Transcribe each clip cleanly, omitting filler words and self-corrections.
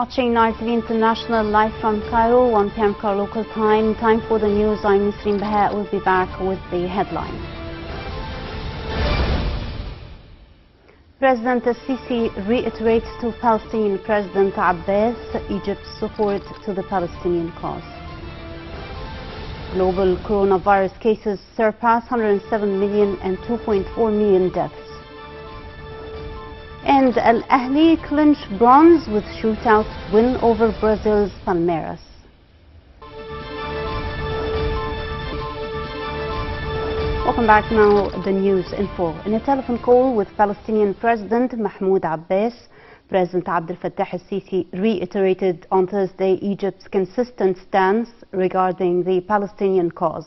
Watching Night TV International live from Cairo, 1 p.m. Cairo local time. Time for the news. I'm Nسرين. Behaء will be back with the headlines. President Sisi reiterates to Palestinian President Abbas Egypt's support to the Palestinian cause. Global coronavirus cases surpass 107 million and 2.4 million deaths. And Al Ahly clinch bronze with shootout win over Brazil's Palmeiras. Welcome back now, the news in full. In a telephone call with Palestinian President Mahmoud Abbas, President Abdel Fattah al-Sisi reiterated on Thursday Egypt's consistent stance regarding the Palestinian cause.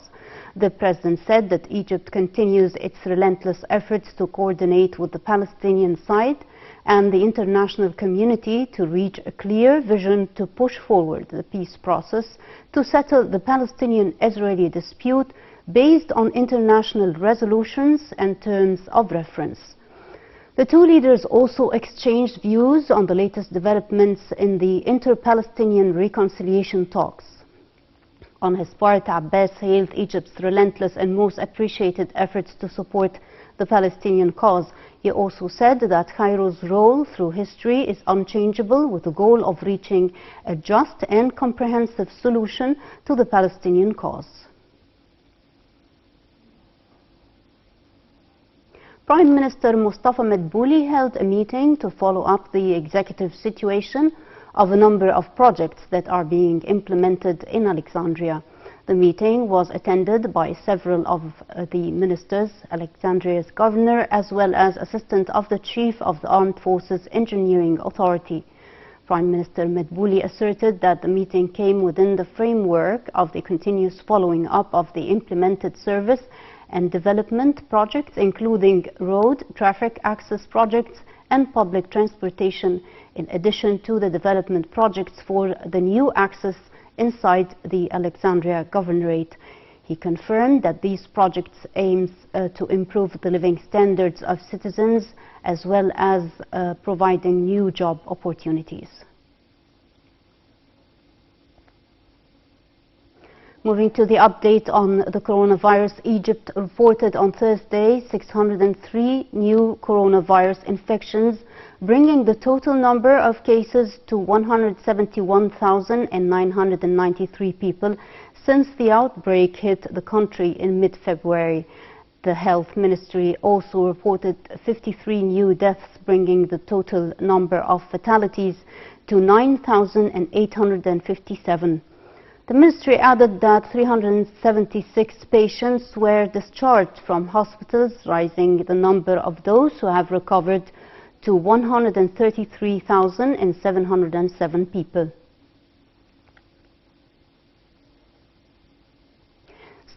The president said that Egypt continues its relentless efforts to coordinate with the Palestinian side and the international community to reach a clear vision to push forward the peace process to settle the Palestinian-Israeli dispute based on international resolutions and terms of reference. The two leaders also exchanged views on the latest developments in the inter-Palestinian reconciliation talks. On his part, Abbas hailed Egypt's relentless and most appreciated efforts to support the Palestinian cause. He also said that Cairo's role through history is unchangeable, with the goal of reaching a just and comprehensive solution to the Palestinian cause. Prime Minister Mustafa Madbouli held a meeting to follow up the executive situation of a number of projects that are being implemented in Alexandria. The meeting was attended by several of the ministers, Alexandria's governor, as well as assistant of the chief of the Armed Forces Engineering Authority. Prime Minister Madbouli asserted that the meeting came within the framework of the continuous following up of the implemented service and development projects, including road, traffic access projects and public transportation, in addition to the development projects for the new access inside the Alexandria Governorate. He confirmed that these projects aims to improve the living standards of citizens as well as providing new job opportunities. Moving to the update on the coronavirus, Egypt reported on Thursday 603 new coronavirus infections, bringing the total number of cases to 171,993 people since the outbreak hit the country in mid-February. The Health Ministry also reported 53 new deaths, bringing the total number of fatalities to 9,857. The ministry added that 376 patients were discharged from hospitals, raising the number of those who have recovered to 133,707 people.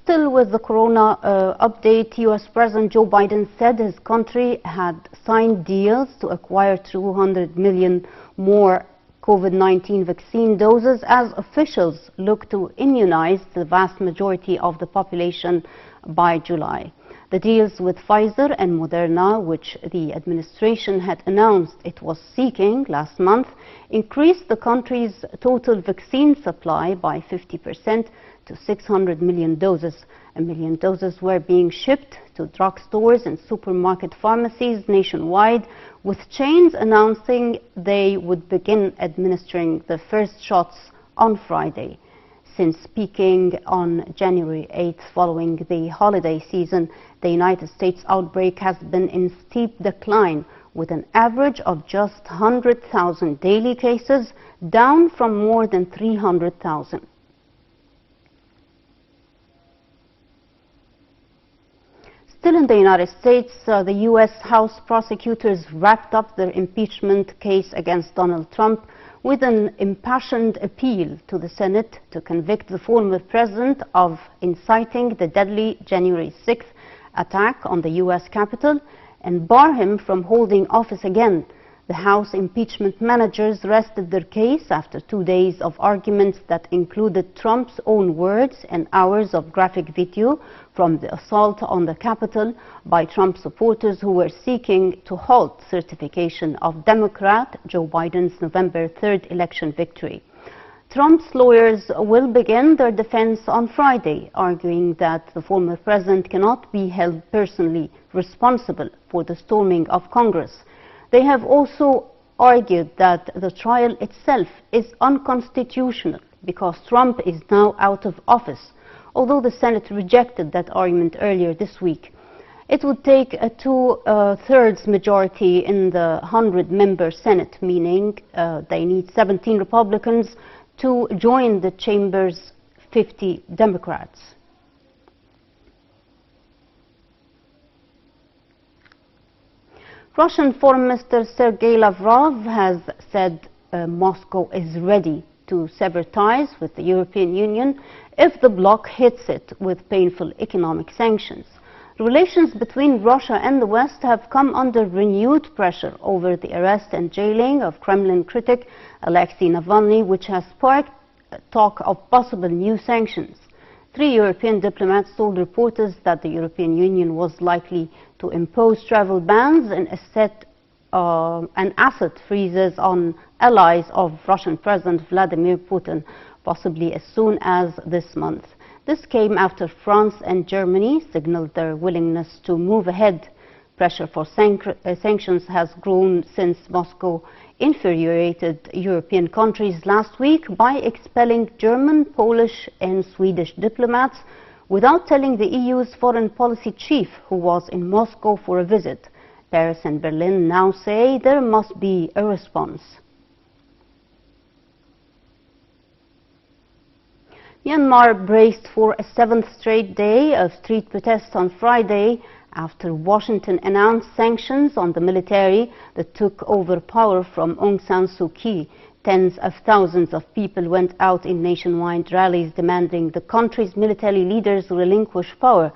Still with the corona update, U.S. President Joe Biden said his country had signed deals to acquire 200 million more COVID-19 vaccine doses as officials look to immunize the vast majority of the population by July. The deals with Pfizer and Moderna, which the administration had announced it was seeking last month, increased the country's total vaccine supply by 50% to 600 million doses. 1 million doses were being shipped to drugstores and supermarket pharmacies nationwide, with chains announcing they would begin administering the first shots on Friday. Since peaking on January 8th following the holiday season, the United States outbreak has been in steep decline, with an average of just 100,000 daily cases, down from more than 300,000. Still in the United States, the U.S. House prosecutors wrapped up their impeachment case against Donald Trump with an impassioned appeal to the Senate to convict the former president of inciting the deadly January 6th attack on the U.S. Capitol and bar him from holding office again. The House impeachment managers rested their case after 2 days of arguments that included Trump's own words and hours of graphic video from the assault on the Capitol by Trump supporters who were seeking to halt certification of Democrat Joe Biden's November 3rd election victory. Trump's lawyers will begin their defense on Friday, arguing that the former president cannot be held personally responsible for the storming of Congress. They have also argued that the trial itself is unconstitutional because Trump is now out of office, although the Senate rejected that argument earlier this week. It would take a two-thirds majority in the 100-member Senate, meaning they need 17 Republicans to join the chamber's 50 Democrats. Russian Foreign Minister Sergei Lavrov has said Moscow is ready to sever ties with the European Union if the bloc hits it with painful economic sanctions. Relations between Russia and the West have come under renewed pressure over the arrest and jailing of Kremlin critic Alexei Navalny, which has sparked talk of possible new sanctions. 3 European diplomats told reporters that the European Union was likely to impose travel bans and asset freezes on allies of Russian President Vladimir Putin, possibly as soon as this month. This came after France and Germany signaled their willingness to move ahead. Pressure for sanctions has grown since Moscow infuriated European countries last week by expelling German, Polish and Swedish diplomats without telling the EU's foreign policy chief, who was in Moscow for a visit. Paris and Berlin now say there must be a response. Myanmar braced for a 7th straight day of street protests on Friday after Washington announced sanctions on the military that took over power from Aung San Suu Kyi. Tens of thousands of people went out in nationwide rallies demanding the country's military leaders relinquish power.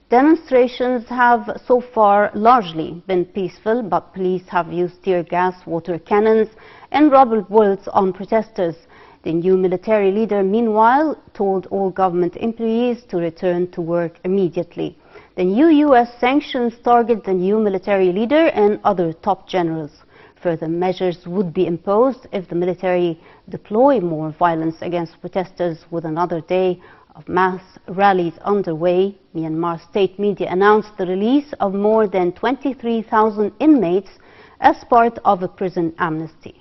Demonstrations have so far largely been peaceful, but police have used tear gas, water cannons and rubber bullets on protesters. The new military leader, meanwhile, told all government employees to return to work immediately. The new U.S. sanctions target the new military leader and other top generals. Further measures would be imposed if the military deploy more violence against protesters with another day of mass rallies underway. Myanmar state media announced the release of more than 23,000 inmates as part of a prison amnesty.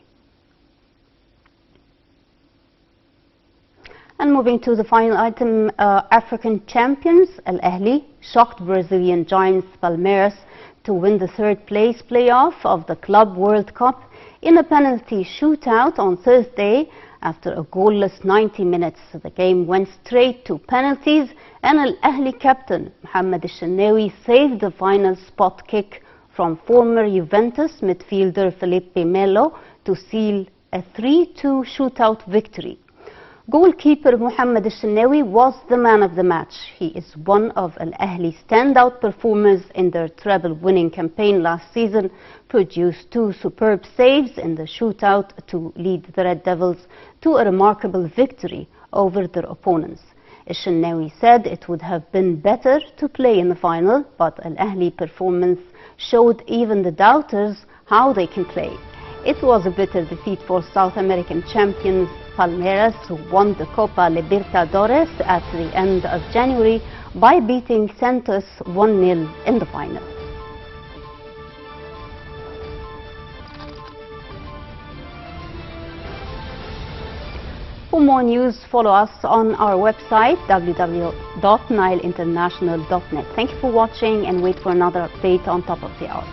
And moving to the final item, African champions Al Ahly shocked Brazilian giants Palmeiras to win the 3rd place playoff of the Club World Cup in a penalty shootout on Thursday. After a goalless 90 minutes, the game went straight to penalties and Al Ahly captain Mohamed El-Shenawy saved the final spot kick from former Juventus midfielder Felipe Melo to seal a 3-2 shootout victory. Goalkeeper Mohamed El-Shenawy was the man of the match. He is one of Al Ahly's standout performers in their treble-winning campaign last season, produced 2 superb saves in the shootout to lead the Red Devils to a remarkable victory over their opponents. El-Shenawy said it would have been better to play in the final, but Al Ahly performance showed even the doubters how they can play. It was a bitter defeat for South American champions Palmeiras, who won the Copa Libertadores at the end of January by beating Santos 1-0 in the final. For more news, follow us on our website www.nileinternational.net. Thank you for watching and wait for another update on Top of the Hour.